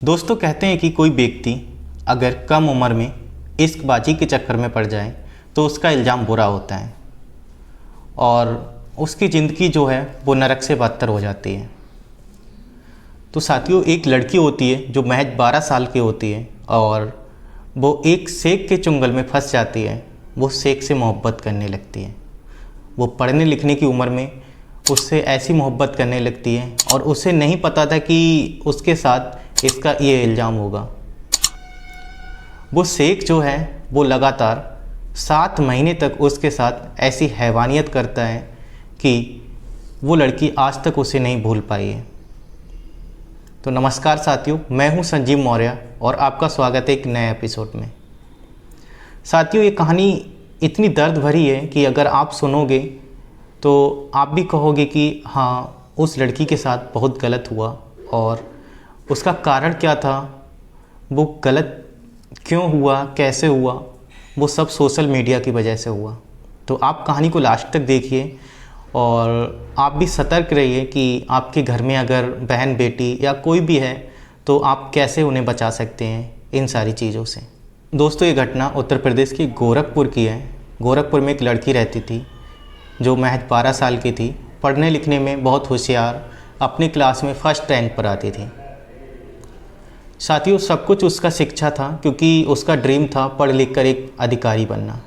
दोस्तों कहते हैं कि कोई व्यक्ति अगर कम उम्र में इश्कबाजी के चक्कर में पड़ जाए तो उसका इल्ज़ाम बुरा होता है और उसकी ज़िंदगी जो है वो नरक से बदतर हो जाती है। तो साथियों, एक लड़की होती है जो महज 12 साल की होती है और वो एक शेख के चुंगल में फंस जाती है। वो शेख से मोहब्बत करने लगती है। वो पढ़ने लिखने की उम्र में उससे ऐसी मोहब्बत करने लगती है और उसे नहीं पता था कि उसके साथ इसका ये इल्ज़ाम होगा। वो शेख जो है वो लगातार 7 महीने तक उसके साथ ऐसी हैवानियत करता है कि वो लड़की आज तक उसे नहीं भूल पाई है। तो नमस्कार साथियों, मैं हूं संजीव मौर्य और आपका स्वागत है एक नए एपिसोड में। साथियों, ये कहानी इतनी दर्द भरी है कि अगर आप सुनोगे तो आप भी कहोगे कि हाँ, उस लड़की के साथ बहुत गलत हुआ और उसका कारण क्या था, वो गलत क्यों हुआ, कैसे हुआ, वो सब सोशल मीडिया की वजह से हुआ। तो आप कहानी को लास्ट तक देखिए और आप भी सतर्क रहिए कि आपके घर में अगर बहन बेटी या कोई भी है तो आप कैसे उन्हें बचा सकते हैं इन सारी चीज़ों से। दोस्तों, ये घटना उत्तर प्रदेश के गोरखपुर की है। गोरखपुर में एक लड़की रहती थी जो महज 12 साल की थी, पढ़ने लिखने में बहुत होशियार, अपनी क्लास में फर्स्ट रैंक पर आती थी। साथियों, सब कुछ उसका शिक्षा था क्योंकि उसका ड्रीम था पढ़ लिख कर एक अधिकारी बनना।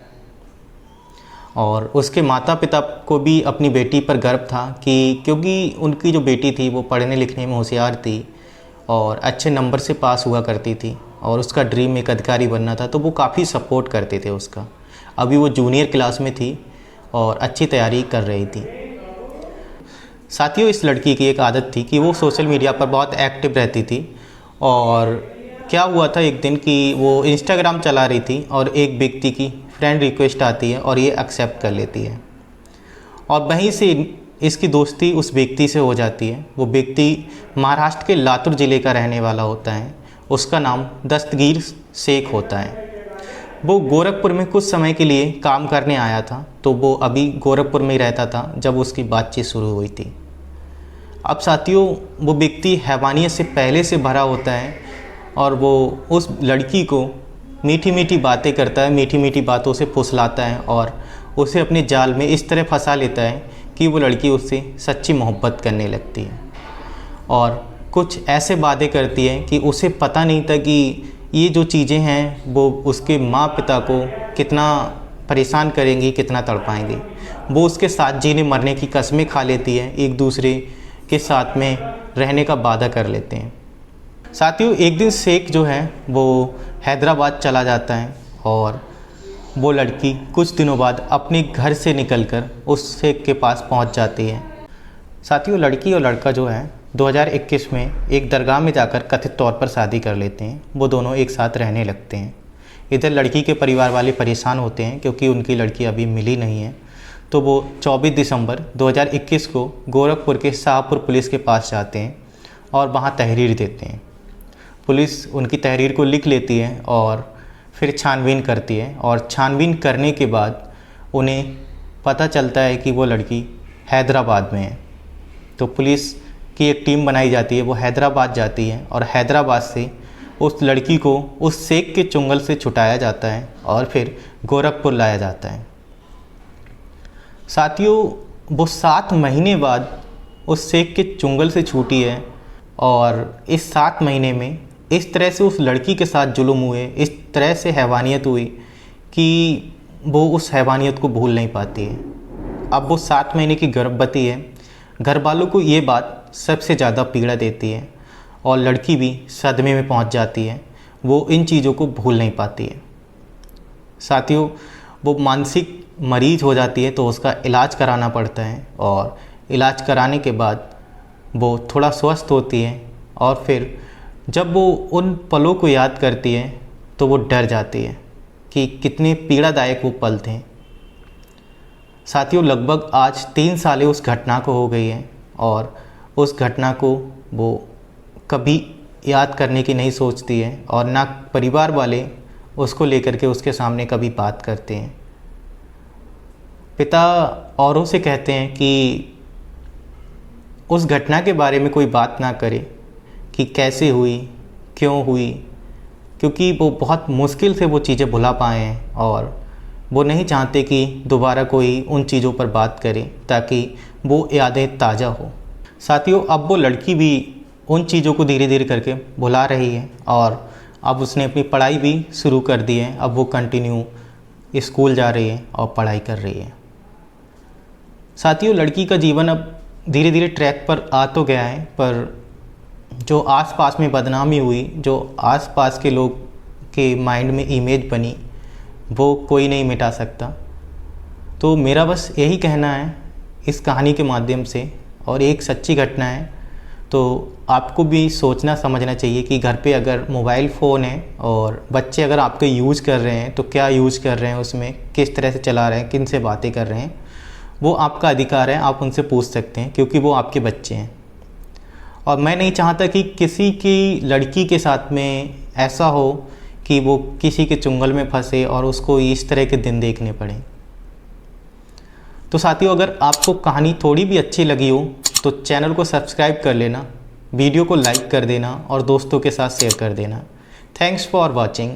और उसके माता पिता को भी अपनी बेटी पर गर्व था कि क्योंकि उनकी जो बेटी थी वो पढ़ने लिखने में होशियार थी और अच्छे नंबर से पास हुआ करती थी और उसका ड्रीम एक अधिकारी बनना था, तो वो काफ़ी सपोर्ट करते थे उसका। अभी वो जूनियर क्लास में थी और अच्छी तैयारी कर रही थी। साथियों, इस लड़की की एक आदत थी कि वो सोशल मीडिया पर बहुत एक्टिव रहती थी। और क्या हुआ था एक दिन कि वो इंस्टाग्राम चला रही थी और एक व्यक्ति की फ्रेंड रिक्वेस्ट आती है और ये एक्सेप्ट कर लेती है और वहीं से इसकी दोस्ती उस व्यक्ति से हो जाती है। वो व्यक्ति महाराष्ट्र के लातूर ज़िले का रहने वाला होता है। उसका नाम दस्तगीर शेख होता है। वो गोरखपुर में कुछ समय के लिए काम करने आया था, तो वो अभी गोरखपुर में ही रहता था जब उसकी बातचीत शुरू हुई थी। अब साथियों, वो व्यक्ति हैवानियत से पहले से भरा होता है और वो उस लड़की को मीठी मीठी बातें करता है, मीठी मीठी बातों से फुसलाता है और उसे अपने जाल में इस तरह फंसा लेता है कि वो लड़की उससे सच्ची मोहब्बत करने लगती है और कुछ ऐसे वादे करती है कि उसे पता नहीं था कि ये जो चीज़ें हैं वो उसके माँ पिता को कितना परेशान करेंगी, कितना तड़पाएंगी। वो उसके साथ जीने मरने की कस्में खा लेती है, एक दूसरे के साथ में रहने का वादा कर लेते हैं। साथियों, एक दिन शेख जो है वो हैदराबाद चला जाता है और वो लड़की कुछ दिनों बाद अपने घर से निकलकर उस शेख के पास पहुंच जाती है। साथियों, लड़की और लड़का जो है 2021 में एक दरगाह में जाकर कथित तौर पर शादी कर लेते हैं। वो दोनों एक साथ रहने लगते हैं। इधर लड़की के परिवार वाले परेशान होते हैं क्योंकि उनकी लड़की अभी मिली नहीं है। तो वो 24 दिसंबर 2021 को गोरखपुर के शाहपुर पुलिस के पास जाते हैं और वहाँ तहरीर देते हैं। पुलिस उनकी तहरीर को लिख लेती है और फिर छानबीन करती है और छानबीन करने के बाद उन्हें पता चलता है कि वो लड़की हैदराबाद में है। तो पुलिस की एक टीम बनाई जाती है, वो हैदराबाद जाती है और हैदराबाद से उस लड़की को उस शेख के चुंगल से छुटाया जाता है और फिर गोरखपुर लाया जाता है। साथियों, वो 7 महीने बाद उस शेख के चुंगल से छूटी है और इस 7 महीने में इस तरह से उस लड़की के साथ जुल्म हुए, इस तरह से हैवानियत हुई कि वो उस हैवानियत को भूल नहीं पाती है। अब वो 7 महीने की गर्भवती है। घर वालों को ये बात सबसे ज़्यादा पीड़ा देती है और लड़की भी सदमे में पहुंच जाती है। वो इन चीज़ों को भूल नहीं पाती है। साथियों, वो मानसिक मरीज हो जाती है तो उसका इलाज कराना पड़ता है और इलाज कराने के बाद वो थोड़ा स्वस्थ होती है और फिर जब वो उन पलों को याद करती है तो वो डर जाती है कि कितने पीड़ादायक वो पल थे। साथियों, लगभग आज 3 सालें उस घटना को हो गई है और उस घटना को वो कभी याद करने की नहीं सोचती है और ना परिवार वाले उसको लेकर के उसके सामने कभी बात करते हैं। पिता औरों से कहते हैं कि उस घटना के बारे में कोई बात ना करे कि कैसे हुई, क्यों हुई, क्योंकि वो बहुत मुश्किल से वो चीज़ें भुला पाए हैं और वो नहीं चाहते कि दोबारा कोई उन चीज़ों पर बात करे ताकि वो यादें ताज़ा हो। साथियों, अब वो लड़की भी उन चीज़ों को धीरे धीरे करके भुला रही है और अब उसने अपनी पढ़ाई भी शुरू कर दी है। अब वो कंटिन्यू स्कूल जा रही है और पढ़ाई कर रही है। साथियों, लड़की का जीवन अब धीरे धीरे ट्रैक पर आ तो गया है, पर जो आसपास में बदनामी हुई, जो आसपास के लोग के माइंड में इमेज बनी, वो कोई नहीं मिटा सकता। तो मेरा बस यही कहना है इस कहानी के माध्यम से, और एक सच्ची घटना है, तो आपको भी सोचना समझना चाहिए कि घर पे अगर मोबाइल फ़ोन है और बच्चे अगर आपके यूज़ कर रहे हैं तो क्या यूज़ कर रहे हैं, उसमें किस तरह से चला रहे हैं, किन से बातें कर रहे हैं, वो आपका अधिकार है, आप उनसे पूछ सकते हैं क्योंकि वो आपके बच्चे हैं। और मैं नहीं चाहता कि किसी की लड़की के साथ में ऐसा हो कि वो किसी के चुंगल में फंसे और उसको इस तरह के दिन देखने पड़े। तो साथियों, अगर आपको कहानी थोड़ी भी अच्छी लगी हो तो चैनल को सब्सक्राइब कर लेना, वीडियो को लाइक कर देना और दोस्तों के साथ शेयर कर देना। Thanks for watching.